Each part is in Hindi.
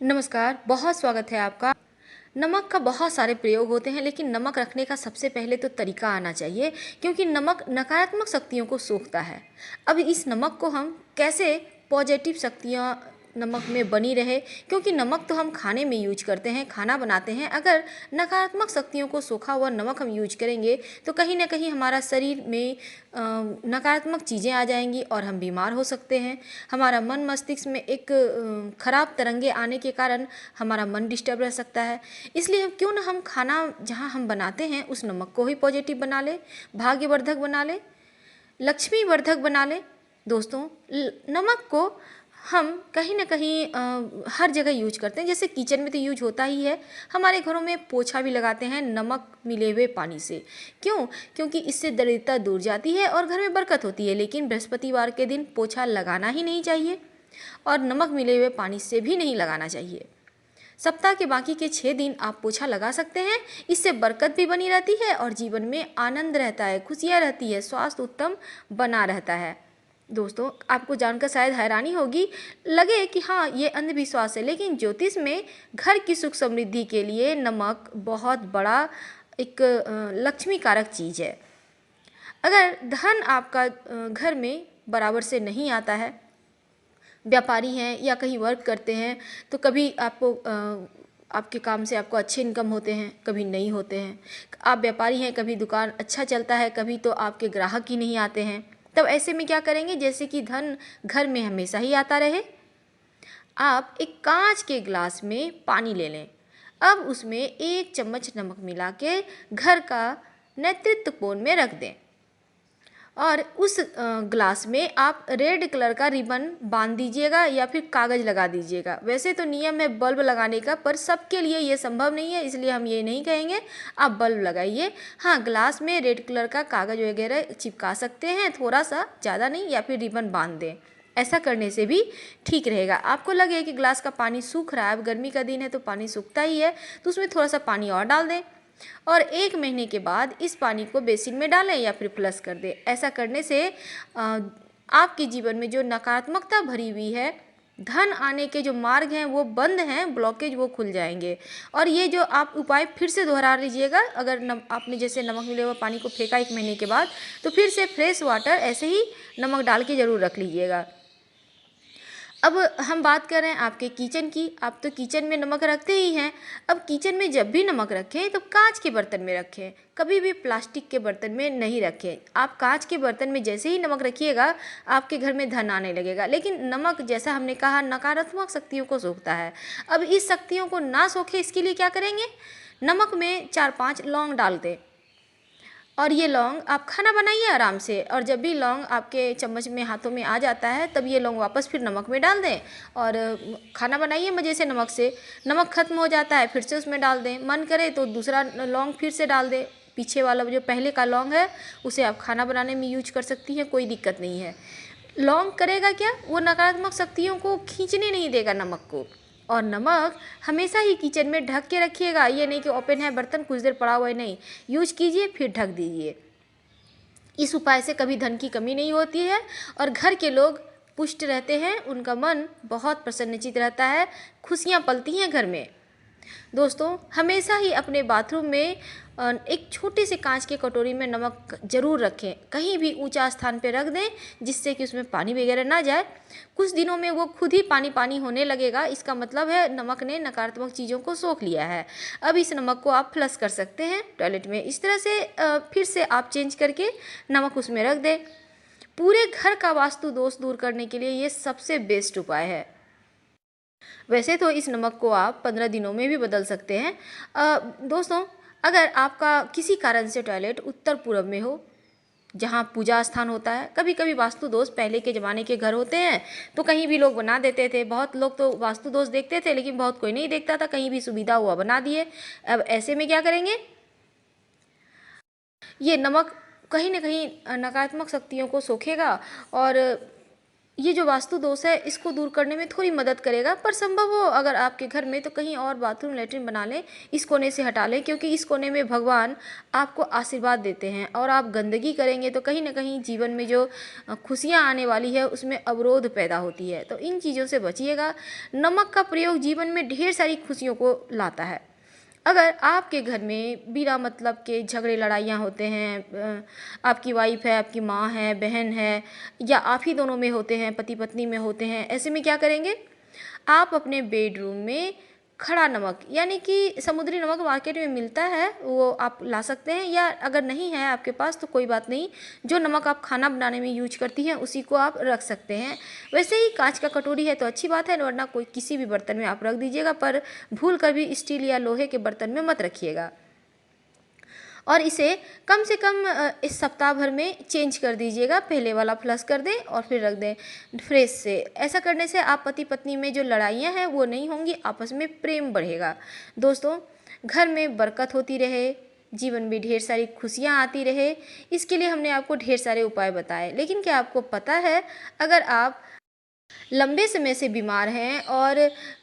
नमस्कार, बहुत स्वागत है आपका। नमक का बहुत सारे प्रयोग होते हैं, लेकिन नमक रखने का सबसे पहले तो तरीका आना चाहिए, क्योंकि नमक नकारात्मक शक्तियों को सोखता है। अब इस नमक को हम कैसे पॉजिटिव शक्तियाँ नमक में बनी रहे, क्योंकि नमक तो हम खाने में यूज करते हैं, खाना बनाते हैं। अगर नकारात्मक शक्तियों को सोखा हुआ नमक हम यूज करेंगे तो कहीं ना कहीं हमारा शरीर में नकारात्मक चीज़ें आ जाएंगी और हम बीमार हो सकते हैं। हमारा मन मस्तिष्क में एक खराब तरंगे आने के कारण हमारा मन डिस्टर्ब रह सकता है। इसलिए क्यों ना हम खाना जहाँ हम बनाते हैं उस नमक को ही पॉजिटिव बना ले, भाग्यवर्धक बना ले, लक्ष्मी वर्धक बना ले। दोस्तों, नमक को हम कहीं ना कहीं हर जगह यूज करते हैं। जैसे किचन में तो यूज होता ही है, हमारे घरों में पोछा भी लगाते हैं नमक मिले हुए पानी से। क्यों? क्योंकि इससे दरिद्रता दूर जाती है और घर में बरकत होती है। लेकिन बृहस्पतिवार के दिन पोछा लगाना ही नहीं चाहिए और नमक मिले हुए पानी से भी नहीं लगाना चाहिए। सप्ताह के बाकी के 6 दिन आप पोछा लगा सकते हैं। इससे बरकत भी बनी रहती है और जीवन में आनंद रहता है, खुशियाँ रहती है, स्वास्थ्य उत्तम बना रहता है। दोस्तों, आपको जानकर शायद हैरानी होगी, लगे कि हाँ ये अंधविश्वास है, लेकिन ज्योतिष में घर की सुख समृद्धि के लिए नमक बहुत बड़ा एक लक्ष्मी कारक चीज़ है। अगर धन आपका घर में बराबर से नहीं आता है, व्यापारी हैं या कहीं वर्क करते हैं, तो कभी आपको आपके काम से आपको अच्छे इनकम होते हैं, कभी नहीं होते हैं। आप व्यापारी हैं, कभी दुकान अच्छा चलता है, कभी तो आपके ग्राहक ही नहीं आते हैं। तब ऐसे में क्या करेंगे? जैसे कि धन घर में हमेशा ही आता रहे, आप एक कांच के ग्लास में पानी ले लें। अब उसमें 1 चम्मच नमक मिला के घर का नेतृत्व कोण में रख दें और उस ग्लास में आप रेड कलर का रिबन बांध दीजिएगा या फिर कागज़ लगा दीजिएगा। वैसे तो नियम है बल्ब लगाने का, पर सबके लिए ये संभव नहीं है, इसलिए हम ये नहीं कहेंगे आप बल्ब लगाइए। हाँ, ग्लास में रेड कलर का कागज़ वगैरह चिपका सकते हैं, थोड़ा सा, ज़्यादा नहीं, या फिर रिबन बांध दें। ऐसा करने से भी ठीक रहेगा। आपको लगे कि ग्लास का पानी सूख रहा है, अब गर्मी का दिन है तो पानी सूखता ही है, तो उसमें थोड़ा सा पानी और डाल दें और 1 महीने के बाद इस पानी को बेसिन में डालें या फिर फ्लश कर दें। ऐसा करने से आपके जीवन में जो नकारात्मकता भरी हुई है, धन आने के जो मार्ग हैं वो बंद हैं, ब्लॉकेज वो खुल जाएंगे। और ये जो आप उपाय फिर से दोहरा लीजिएगा। अगर आपने जैसे नमक मिले हुए पानी को फेंका 1 महीने के बाद, तो फिर से फ्रेश वाटर ऐसे ही नमक डाल के ज़रूर रख लीजिएगा। अब हम बात कर रहे हैं आपके किचन की। आप तो किचन में नमक रखते ही हैं। अब किचन में जब भी नमक रखें तो कांच के बर्तन में रखें, कभी भी प्लास्टिक के बर्तन में नहीं रखें। आप कांच के बर्तन में जैसे ही नमक रखिएगा, आपके घर में धन आने लगेगा। लेकिन नमक, जैसा हमने कहा, नकारात्मक शक्तियों को सोखता है। अब इस शक्तियों को ना सोखे, इसके लिए क्या करेंगे? नमक में 4-5 लौंग डाल दें और ये लौंग आप खाना बनाइए आराम से, और जब भी लौंग आपके चम्मच में, हाथों में आ जाता है, तब ये लौंग वापस फिर नमक में डाल दें और खाना बनाइए मज़े से नमक से। नमक खत्म हो जाता है, फिर से उसमें डाल दें। मन करे तो दूसरा लौंग फिर से डाल दें। पीछे वाला जो पहले का लौंग है उसे आप खाना बनाने में यूज कर सकती हैं, कोई दिक्कत नहीं है। लौंग करेगा क्या? वो नकारात्मक शक्तियों को खींचने नहीं देगा नमक को। और नमक हमेशा ही किचन में ढक के रखिएगा, ये नहीं कि ओपन है बर्तन कुछ देर पड़ा हुआ है, नहीं, यूज कीजिए फिर ढक दीजिए। इस उपाय से कभी धन की कमी नहीं होती है और घर के लोग पुष्ट रहते हैं, उनका मन बहुत प्रसन्नचित रहता है, खुशियाँ पलती हैं घर में। दोस्तों, हमेशा ही अपने बाथरूम में एक छोटे से कांच के कटोरी में नमक ज़रूर रखें, कहीं भी ऊंचा स्थान पे रख दें, जिससे कि उसमें पानी वगैरह ना जाए। कुछ दिनों में वो खुद ही पानी पानी होने लगेगा, इसका मतलब है नमक ने नकारात्मक चीज़ों को सोख लिया है। अब इस नमक को आप फ्लश कर सकते हैं टॉयलेट में। इस तरह से फिर से आप चेंज करके नमक उसमें रख दें। पूरे घर का वास्तु दोष दूर करने के लिए ये सबसे बेस्ट उपाय है। वैसे तो इस नमक को आप 15 दिनों में भी बदल सकते हैं। दोस्तों, अगर आपका किसी कारण से टॉयलेट उत्तर पूर्व में हो, जहाँ पूजा स्थान होता है, कभी कभी वास्तु दोष पहले के ज़माने के घर होते हैं तो कहीं भी लोग बना देते थे। बहुत लोग तो वास्तु दोष देखते थे, लेकिन बहुत कोई नहीं देखता था, कहीं भी सुविधा हुआ बना दिए। अब ऐसे में क्या करेंगे? ये नमक कहीं ना कहीं नकारात्मक शक्तियों को सोखेगा और ये जो वास्तु दोष है इसको दूर करने में थोड़ी मदद करेगा। पर संभव हो अगर आपके घर में तो कहीं और बाथरूम लैट्रिन बना लें, इस कोने से हटा लें, क्योंकि इस कोने में भगवान आपको आशीर्वाद देते हैं और आप गंदगी करेंगे तो कहीं ना कहीं जीवन में जो खुशियाँ आने वाली है उसमें अवरोध पैदा होती है। तो इन चीज़ों से बचिएगा। नमक का प्रयोग जीवन में ढेर सारी खुशियों को लाता है। अगर आपके घर में बिना मतलब के झगड़े लड़ाइयाँ होते हैं, आपकी वाइफ है, आपकी माँ है, बहन है, या आप ही दोनों में होते हैं, पति पत्नी में होते हैं, ऐसे में क्या करेंगे, आप अपने बेडरूम में खड़ा नमक यानी कि समुद्री नमक मार्केट में मिलता है, वो आप ला सकते हैं, या अगर नहीं है आपके पास तो कोई बात नहीं, जो नमक आप खाना बनाने में यूज करती हैं उसी को आप रख सकते हैं। वैसे ही कांच का कटोरी है तो अच्छी बात है, वरना कोई किसी भी बर्तन में आप रख दीजिएगा, पर भूल कर भी स्टील या लोहे के बर्तन में मत रखिएगा। और इसे कम से कम इस सप्ताह भर में चेंज कर दीजिएगा, पहले वाला फ्लश कर दें और फिर रख दें फ्रेश से। ऐसा करने से आप पति पत्नी में जो लड़ाइयाँ हैं वो नहीं होंगी, आपस में प्रेम बढ़ेगा। दोस्तों, घर में बरकत होती रहे, जीवन में ढेर सारी खुशियाँ आती रहे, इसके लिए हमने आपको ढेर सारे उपाय बताए। लेकिन क्या आपको पता है, अगर आप लंबे समय से बीमार हैं और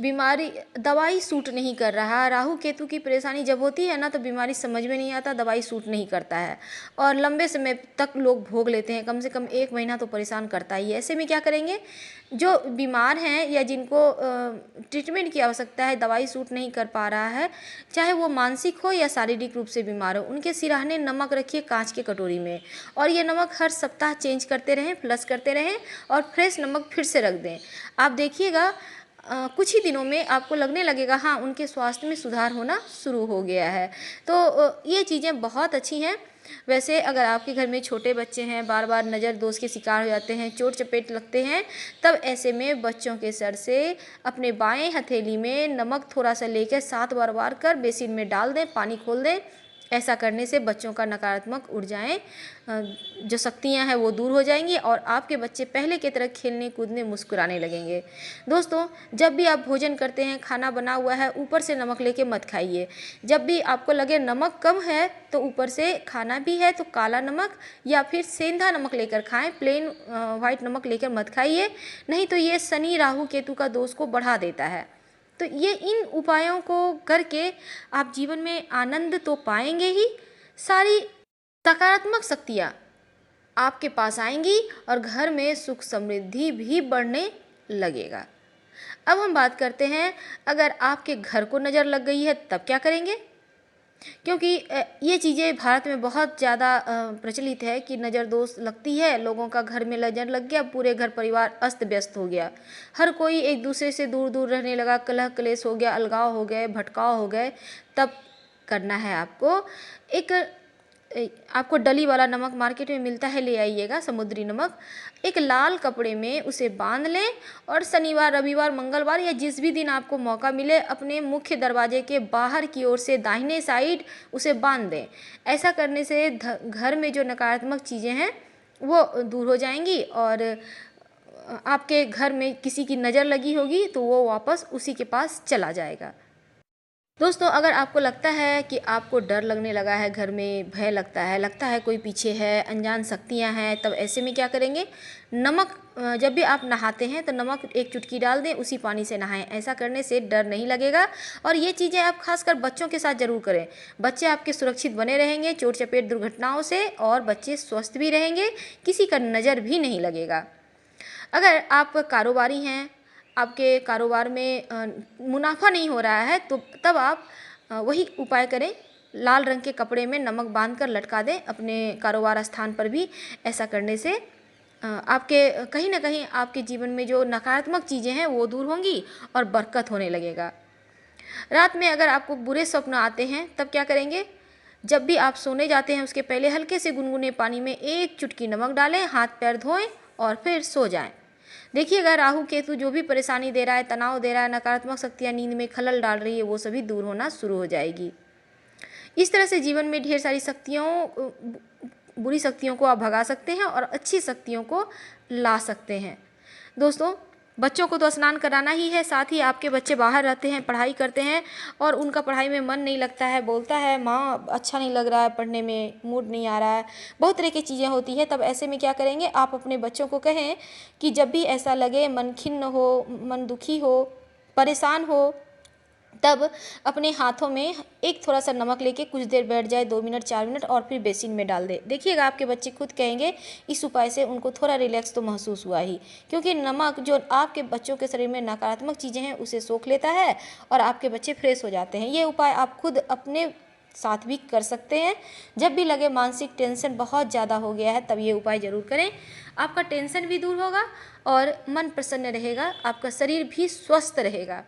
बीमारी दवाई सूट नहीं कर रहा, राहु केतु की परेशानी जब होती है ना तो बीमारी समझ में नहीं आता, दवाई सूट नहीं करता है और लंबे समय तक लोग भोग लेते हैं, कम से कम 1 महीना तो परेशान करता ही है। ऐसे में क्या करेंगे, जो बीमार हैं या जिनको ट्रीटमेंट की आवश्यकता है, दवाई सूट नहीं कर पा रहा है, चाहे वो मानसिक हो या शारीरिक रूप से बीमार हो, उनके सिरहाने नमक रखिए कांच के कटोरी में, और ये नमक हर सप्ताह चेंज करते रहें, प्लस करते रहें और फ्रेश नमक फिर से रख दें। आप देखिएगा कुछ ही दिनों में आपको लगने लगेगा हाँ उनके स्वास्थ्य में सुधार होना शुरू हो गया है। तो ये चीज़ें बहुत अच्छी हैं। वैसे अगर आपके घर में छोटे बच्चे हैं, बार बार नज़र दोष के शिकार हो जाते हैं, चोट चपेट लगते हैं, तब ऐसे में बच्चों के सर से अपने बाएं हथेली में नमक थोड़ा सा लेकर 7 बार बार कर बेसिन में डाल दें, पानी खोल दें। ऐसा करने से बच्चों का नकारात्मक ऊर्जाएं जो शक्तियां हैं वो दूर हो जाएंगी और आपके बच्चे पहले की तरह खेलने कूदने मुस्कुराने लगेंगे। दोस्तों, जब भी आप भोजन करते हैं, खाना बना हुआ है, ऊपर से नमक लेके मत खाइए। जब भी आपको लगे नमक कम है तो ऊपर से खाना भी है तो काला नमक या फिर सेंधा नमक लेकर खाएं, प्लेन वाइट नमक लेकर मत खाइए, नहीं तो ये शनि राहु केतु का दोष को बढ़ा देता है। तो ये इन उपायों को करके आप जीवन में आनंद तो पाएंगे ही, सारी सकारात्मक शक्तियाँ आपके पास आएंगी और घर में सुख समृद्धि भी बढ़ने लगेगा। अब हम बात करते हैं, अगर आपके घर को नज़र लग गई है तब क्या करेंगे, क्योंकि ये चीज़ें भारत में बहुत ज़्यादा प्रचलित है कि नज़र दोष लगती है, लोगों का घर में नज़र लग गया, पूरे घर परिवार अस्त व्यस्त हो गया, हर कोई एक दूसरे से दूर दूर रहने लगा, कलह कलेश हो गया, अलगाव हो गए, भटकाव हो गए। तब करना है आपको, आपको डली वाला नमक मार्केट में मिलता है, ले आइएगा, समुद्री नमक। एक लाल कपड़े में उसे बांध लें और शनिवार रविवार मंगलवार या जिस भी दिन आपको मौका मिले अपने मुख्य दरवाजे के बाहर की ओर से दाहिने साइड उसे बांध दें। ऐसा करने से घर में जो नकारात्मक चीज़ें हैं वो दूर हो जाएंगी और आपके घर में किसी की नज़र लगी होगी तो वो वापस उसी के पास चला जाएगा। दोस्तों, अगर आपको लगता है कि आपको डर लगने लगा है, घर में भय लगता है कोई पीछे है, अनजान शक्तियां हैं, तब ऐसे में क्या करेंगे, नमक जब भी आप नहाते हैं तो नमक 1 चुटकी डाल दें, उसी पानी से नहाएं। ऐसा करने से डर नहीं लगेगा और ये चीज़ें आप खासकर बच्चों के साथ ज़रूर करें। बच्चे आपके सुरक्षित बने रहेंगे चोट चपेट दुर्घटनाओं से और बच्चे स्वस्थ भी रहेंगे, किसी का नज़र भी नहीं लगेगा। अगर आप कारोबारी हैं, आपके कारोबार में मुनाफा नहीं हो रहा है तो तब आप वही उपाय करें, लाल रंग के कपड़े में नमक बांधकर लटका दें अपने कारोबार स्थान पर भी। ऐसा करने से आपके कहीं ना कहीं आपके जीवन में जो नकारात्मक चीज़ें हैं वो दूर होंगी और बरकत होने लगेगा। रात में अगर आपको बुरे स्वप्न आते हैं तब क्या करेंगे, जब भी आप सोने जाते हैं उसके पहले हल्के से गुनगुने पानी में 1 चुटकी नमक डालें, हाथ पैर धोएं और फिर सो जाएं। देखिएगा राहु केतु जो भी परेशानी दे रहा है, तनाव दे रहा है, नकारात्मक शक्तियाँ नींद में खलल डाल रही है, वो सभी दूर होना शुरू हो जाएगी। इस तरह से जीवन में ढेर सारी बुरी शक्तियों को आप भगा सकते हैं और अच्छी शक्तियों को ला सकते हैं। दोस्तों, बच्चों को तो स्नान कराना ही है, साथ ही आपके बच्चे बाहर रहते हैं, पढ़ाई करते हैं और उनका पढ़ाई में मन नहीं लगता है, बोलता है माँ अच्छा नहीं लग रहा है पढ़ने में, मूड नहीं आ रहा है, बहुत तरह की चीज़ें होती है। तब ऐसे में क्या करेंगे, आप अपने बच्चों को कहें कि जब भी ऐसा लगे, मन खिन्न हो, मन दुखी हो, परेशान हो, तब अपने हाथों में एक थोड़ा सा नमक लेके कुछ देर बैठ जाए, 2 मिनट 4 मिनट, और फिर बेसिन में डाल दे। देखिएगा आपके बच्चे खुद कहेंगे इस उपाय से उनको थोड़ा रिलैक्स तो महसूस हुआ ही, क्योंकि नमक जो आपके बच्चों के शरीर में नकारात्मक चीज़ें हैं उसे सोख लेता है और आपके बच्चे फ्रेश हो जाते हैं। ये उपाय आप खुद अपने साथ भी कर सकते हैं। जब भी लगे मानसिक टेंशन बहुत ज़्यादा हो गया है तब ये उपाय ज़रूर करें, आपका टेंशन भी दूर होगा और मन प्रसन्न रहेगा, आपका शरीर भी स्वस्थ रहेगा।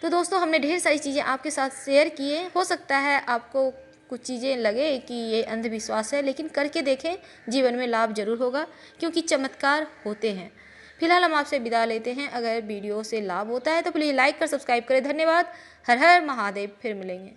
तो दोस्तों हमने ढेर सारी चीज़ें आपके साथ शेयर किए, हो सकता है आपको कुछ चीज़ें लगे कि ये अंधविश्वास है, लेकिन करके देखें, जीवन में लाभ जरूर होगा, क्योंकि चमत्कार होते हैं। फिलहाल हम आपसे विदा लेते हैं। अगर वीडियो से लाभ होता है तो प्लीज़ लाइक कर सब्सक्राइब करें। धन्यवाद। हर हर महादेव। फिर मिलेंगे।